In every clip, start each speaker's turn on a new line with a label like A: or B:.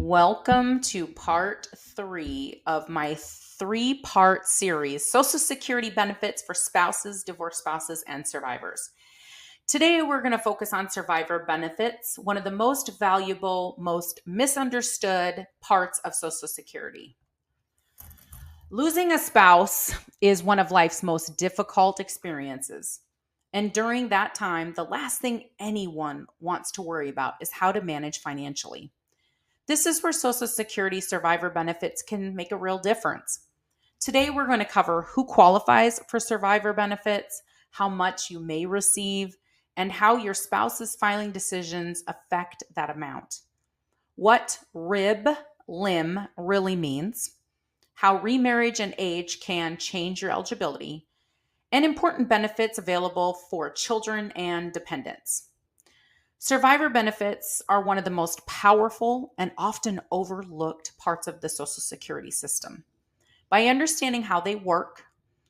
A: Welcome to part 3 of my 3-part series, Social Security Benefits for Spouses, Divorced Spouses, and Survivors. Today, we're going to focus on survivor benefits, one of the most valuable, most misunderstood parts of Social Security. Losing a spouse is one of life's most difficult experiences. And during that time, the last thing anyone wants to worry about is how to manage financially. This is where Social Security survivor benefits can make a real difference. Today, we're going to cover who qualifies for survivor benefits, how much you may receive, and how your spouse's filing decisions affect that amount. What rib/lim really means, how remarriage and age can change your eligibility, and important benefits available for children and dependents. Survivor benefits are one of the most powerful and often overlooked parts of the Social Security system. By understanding how they work,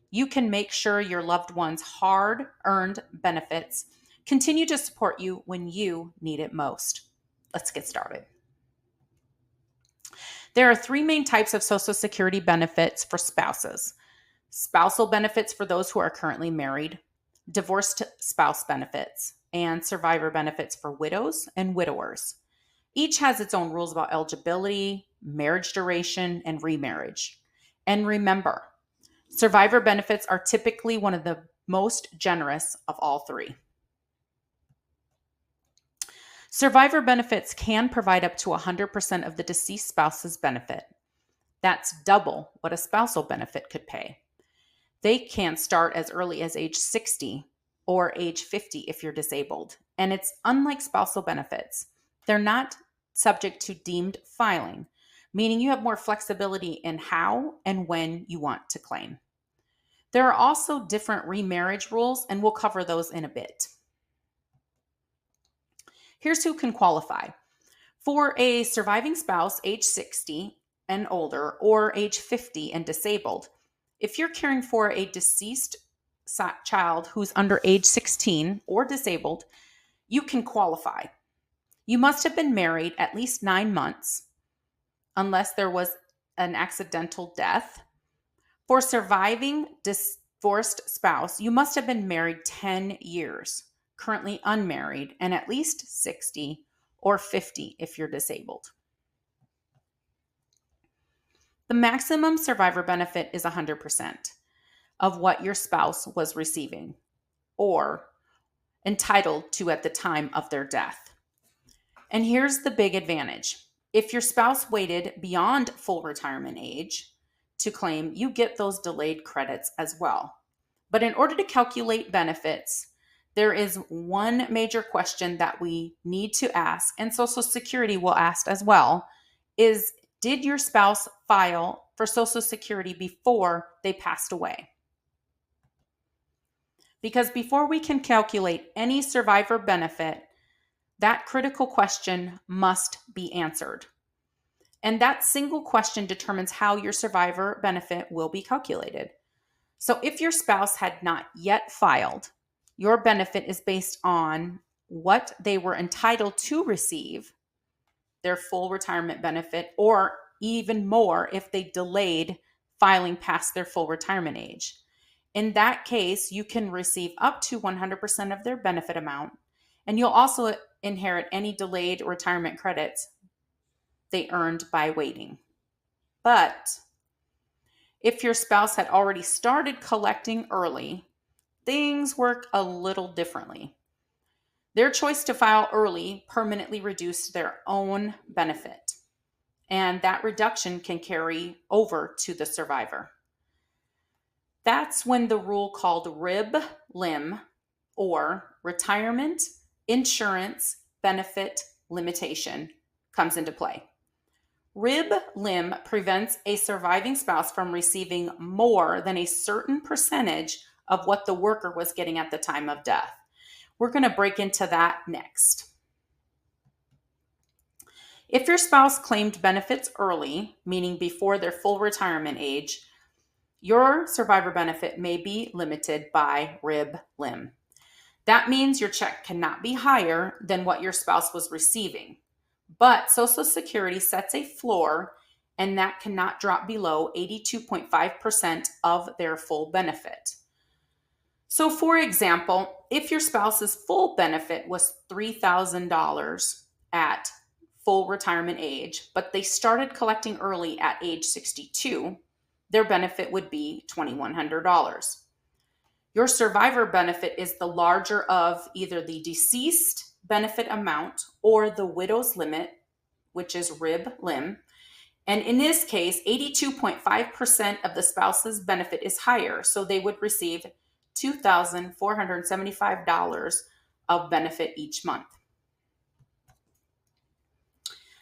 A: you can make sure your loved one's hard-earned benefits continue to support you when you need it most. Let's get started. There are 3 main types of Social Security benefits for spouses: spousal benefits for those who are currently married, divorced spouse benefits, and survivor benefits for widows and widowers. Each has its own rules about eligibility, marriage duration, and remarriage. And remember, survivor benefits are typically one of the most generous of all 3. Survivor benefits can provide up to 100% of the deceased spouse's benefit. That's double what a spousal benefit could pay. They can start as early as age 60 or age 50 if you're disabled. And it's unlike spousal benefits. They're not subject to deemed filing, meaning you have more flexibility in how and when you want to claim. There are also different remarriage rules, and we'll cover those in a bit. Here's who can qualify. For a surviving spouse age 60 and older or age 50 and disabled, if you're caring for a deceased child who's under age 16 or disabled, you can qualify. You must have been married at least 9 months, unless there was an accidental death. For surviving divorced spouse, you must have been married 10 years, currently unmarried, and at least 60 or 50 if you're disabled. The maximum survivor benefit is 100% of what your spouse was receiving or entitled to at the time of their death. And here's the big advantage. If your spouse waited beyond full retirement age to claim, you get those delayed credits as well. But in order to calculate benefits, there is one major question that we need to ask, and Social Security will ask as well, is did your spouse file for Social Security before they passed away? Because before we can calculate any survivor benefit, that critical question must be answered. And that single question determines how your survivor benefit will be calculated. So if your spouse had not yet filed, your benefit is based on what they were entitled to receive, their full retirement benefit, or even more if they delayed filing past their full retirement age. In that case, you can receive up to 100% of their benefit amount, and you'll also inherit any delayed retirement credits they earned by waiting. But if your spouse had already started collecting early, things work a little differently. Their choice to file early permanently reduced their own benefit, and that reduction can carry over to the survivor. That's when the rule called rib/lim, or retirement insurance benefit limitation, comes into play. Rib/lim prevents a surviving spouse from receiving more than a certain percentage of what the worker was getting at the time of death. We're going to break into that next. If your spouse claimed benefits early, meaning before their full retirement age, your survivor benefit may be limited by rib/lim. That means your check cannot be higher than what your spouse was receiving, but Social Security sets a floor, and that cannot drop below 82.5% of their full benefit. So, for example, if your spouse's full benefit was $3,000 at full retirement age, but they started collecting early at age 62, their benefit would be $2,100. Your survivor benefit is the larger of either the deceased benefit amount or the widow's limit, which is rib lim. And in this case, 82.5% of the spouse's benefit is higher, so they would receive $2,475 of benefit each month.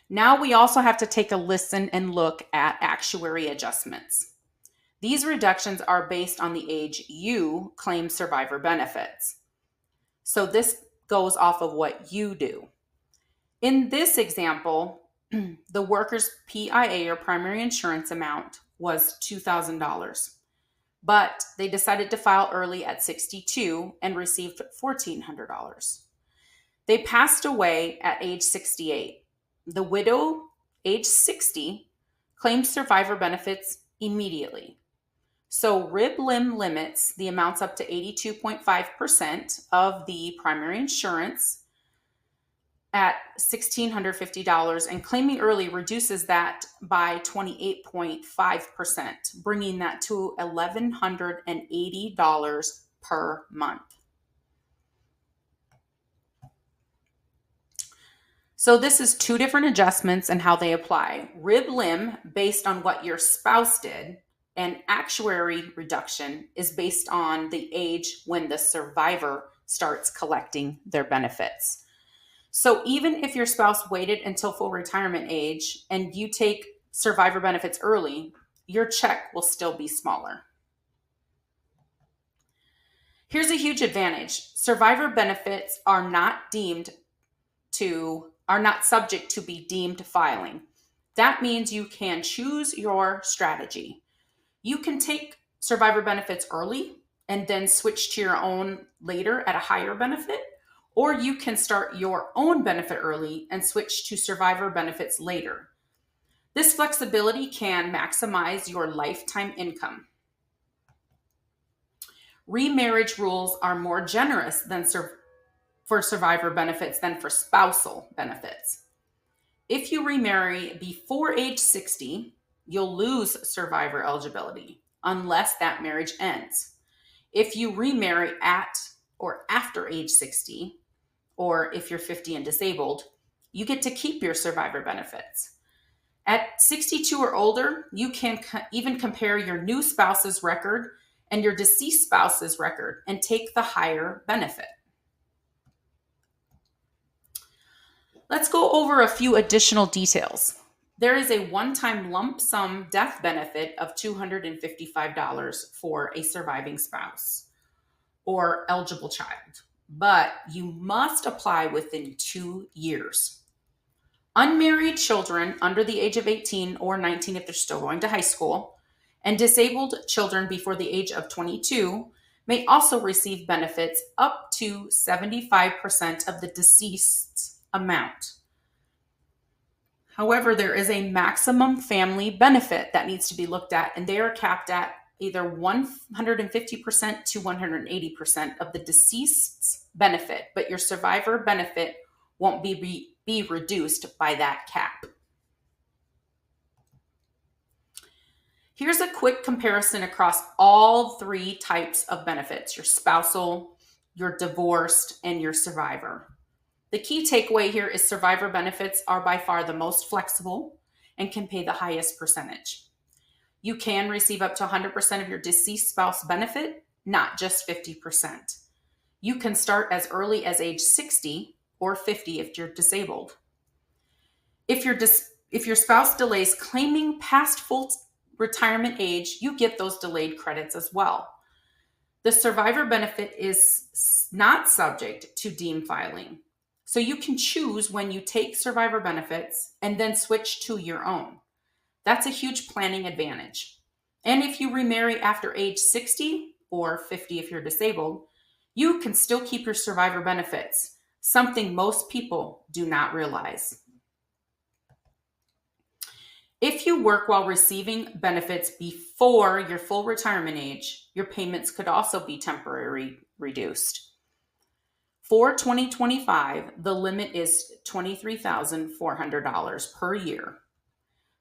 A: Now we also have to take a listen and look at actuary adjustments. These reductions are based on the age you claim survivor benefits. So this goes off of what you do. In this example, the worker's PIA or primary insurance amount was $2,000, but they decided to file early at 62 and received $1,400. They passed away at age 68. The widow, age 60, claimed survivor benefits immediately. So rib lim limits the amounts up to 82.5% of the primary insurance at $1,650, and claiming early reduces that by 28.5%, bringing that to $1,180 per month. So this is two different adjustments and how they apply. Rib lim based on what your spouse did, and actuary reduction is based on the age when the survivor starts collecting their benefits. So even if your spouse waited until full retirement age and you take survivor benefits early, your check will still be smaller. Here's a huge advantage. Survivor benefits are not subject to be deemed filing. That means you can choose your strategy. You can take survivor benefits early and then switch to your own later at a higher benefit, or you can start your own benefit early and switch to survivor benefits later. This flexibility can maximize your lifetime income. Remarriage rules are more generous for survivor benefits than for spousal benefits. If you remarry before age 60, you'll lose survivor eligibility unless that marriage ends. If you remarry at or after age 60, or if you're 50 and disabled, you get to keep your survivor benefits. At 62 or older, you can even compare your new spouse's record and your deceased spouse's record and take the higher benefit. Let's go over a few additional details. There is a one-time lump sum death benefit of $255 for a surviving spouse or eligible child, but you must apply within 2 years. Unmarried children under the age of 18 or 19 if they're still going to high school, and disabled children before the age of 22 may also receive benefits up to 75% of the deceased's amount. However, there is a maximum family benefit that needs to be looked at, and they are capped at either 150% to 180% of the deceased's benefit, but your survivor benefit won't be reduced by that cap. Here's a quick comparison across all three types of benefits: your spousal, your divorced, and your survivor. The key takeaway here is survivor benefits are by far the most flexible and can pay the highest percentage. You can receive up to 100% of your deceased spouse benefit, not just 50%. You can start as early as age 60 or 50 if you're disabled. If your spouse delays claiming past full retirement age, you get those delayed credits as well. The survivor benefit is not subject to deemed filing. So you can choose when you take survivor benefits and then switch to your own. That's a huge planning advantage. And if you remarry after age 60 or 50 if you're disabled, you can still keep your survivor benefits, something most people do not realize. If you work while receiving benefits before your full retirement age, your payments could also be temporarily reduced. For 2025, the limit is $23,400 per year.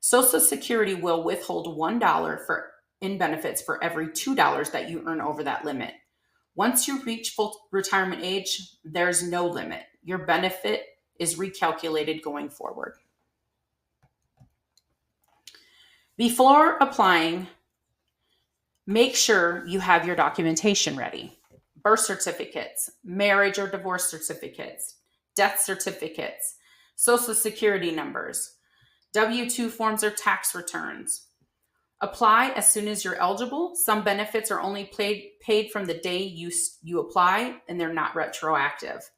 A: Social Security will withhold $1 in benefits for every $2 that you earn over that limit. Once you reach full retirement age, there's no limit. Your benefit is recalculated going forward. Before applying, make sure you have your documentation ready. Birth certificates, marriage or divorce certificates, death certificates, Social Security numbers, W-2 forms or tax returns. Apply as soon as you're eligible. Some benefits are only paid from the day you apply, and they're not retroactive.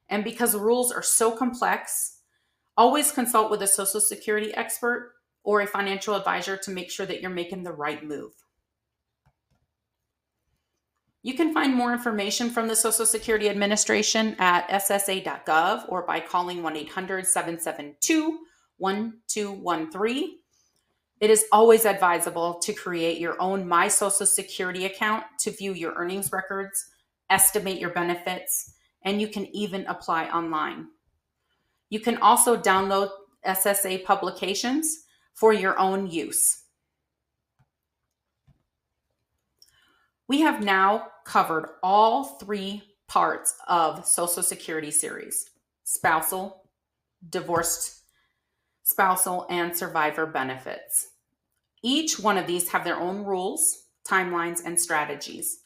A: And because the rules are so complex, always consult with a Social Security expert or a financial advisor to make sure that you're making the right move. You can find more information from the Social Security Administration at ssa.gov or by calling 1-800-772-1213. It is always advisable to create your own My Social Security account to view your earnings records, estimate your benefits, and you can even apply online. You can also download SSA publications for your own use. We have now covered all 3 parts of Social Security series: spousal, divorced spousal, and survivor benefits. Each one of these have their own rules, timelines, and strategies.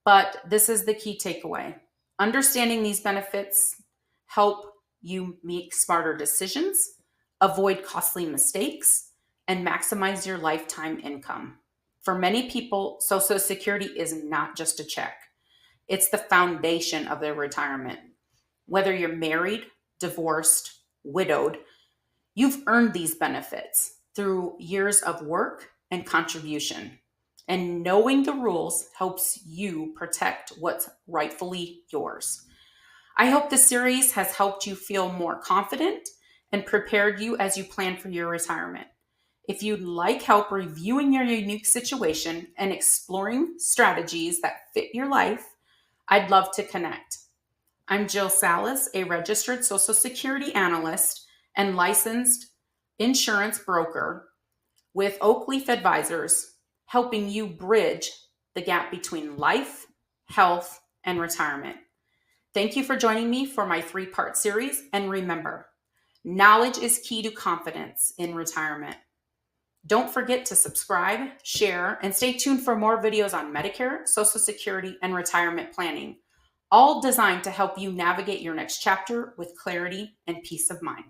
A: But this is the key takeaway. Understanding these benefits help you make smarter decisions, avoid costly mistakes, and maximize your lifetime income. For many people, Social Security is not just a check. It's the foundation of their retirement. Whether you're married, divorced, widowed, you've earned these benefits through years of work and contribution. And knowing the rules helps you protect what's rightfully yours. I hope this series has helped you feel more confident and prepared you as you plan for your retirement. If you'd like help reviewing your unique situation and exploring strategies that fit your life, I'd love to connect. I'm Jill Salas, a registered Social Security analyst and licensed insurance broker with Oak Leaf Advisors, helping you bridge the gap between life, health, and retirement. Thank you for joining me for my 3-part series. And remember, knowledge is key to confidence in retirement. Don't forget to subscribe, share, and stay tuned for more videos on Medicare, Social Security, and retirement planning, all designed to help you navigate your next chapter with clarity and peace of mind.